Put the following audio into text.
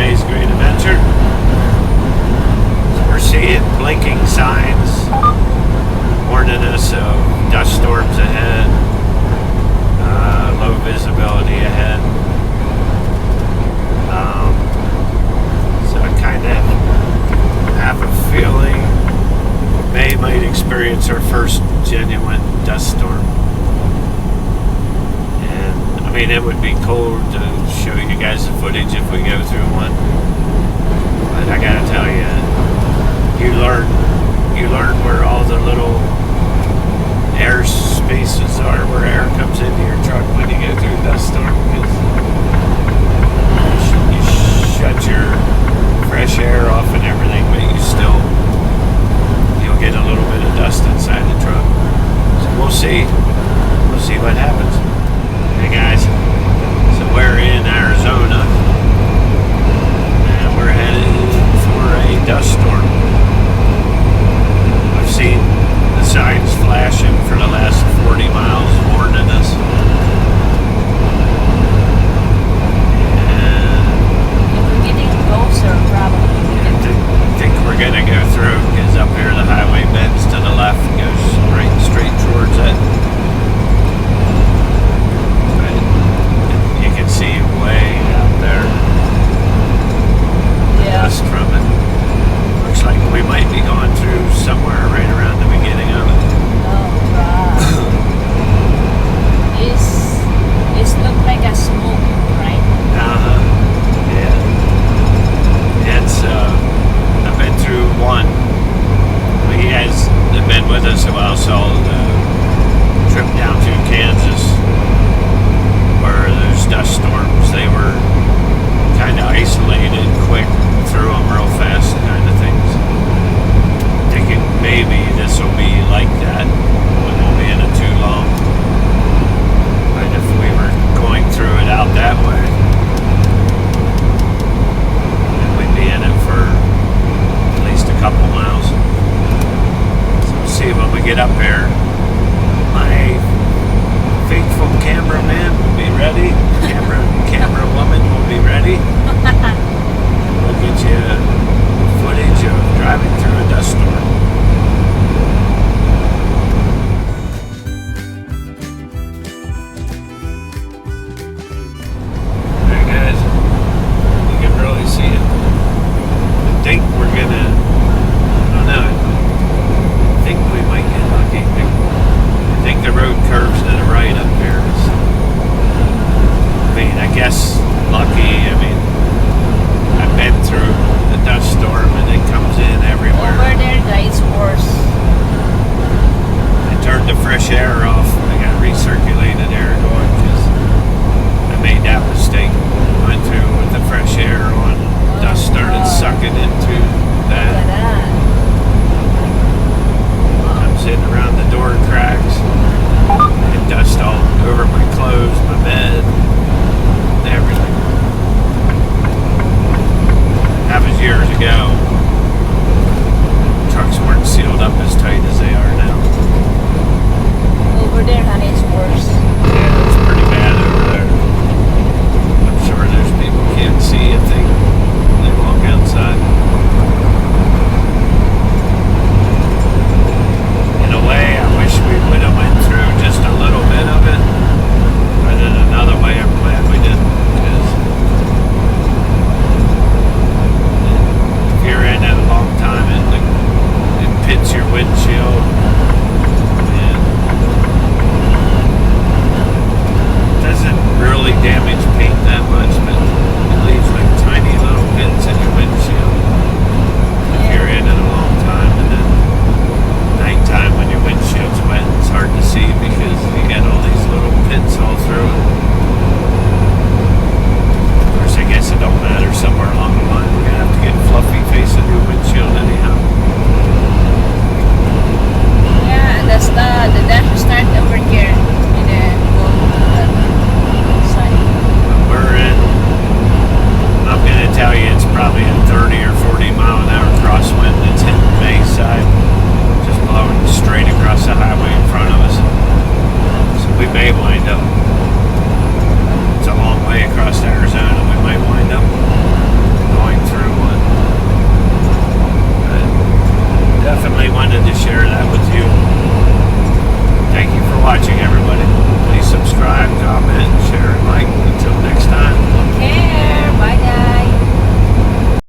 May's Great Adventure. So we're seeing blinking signs warning us of dust storms ahead, low visibility ahead. So I kind of have a feeling May might experience our first genuine dust storm. And I mean, it would be cool to show you guys the footage if we go through one. But I gotta tell you, you learn where all the little air spaces are, where air comes into your truck when you go through a dust storm. Because you shut your fresh air off and everything, but you'll get a little bit of dust inside the truck. So we'll see what happens. Hey guys, so we're in Arizona and we're headed for a dust storm. I've seen the signs flashing for the last 40 miles warning us. We're getting closer, probably. I think we're gonna go through, because up here the highway bends to the left and goes straight towards it. But you can see way out there. Yeah. Dust from it. Looks like we might be going through somewhere right around the beginning of it. Oh, wow. It's look like a smoke, right? Yeah. It's I've been through one. Well, you guys have been with us a while, so the trip down to Kansas where there's dust storms, they were kind of isolated, quick, through them real fast kind of things. Thinking maybe this will be like that. We won't be in it too long. But if we were going through it out that way, then we'd be in it for at least a couple miles. So we'll see when we get up there. My faithful cameraman will be ready. Camera woman will be ready. We'll get you footage of driving through a dust storm. Alright guys, you can really see it. I think we're gonna, I don't know, I think we might get lucky. I think the road curves to the right up here. I mean, I guess lucky. I mean, I've been through the dust storm and it comes in everywhere. Over there, guys, worse. I turned the fresh air off. I got recirculated air going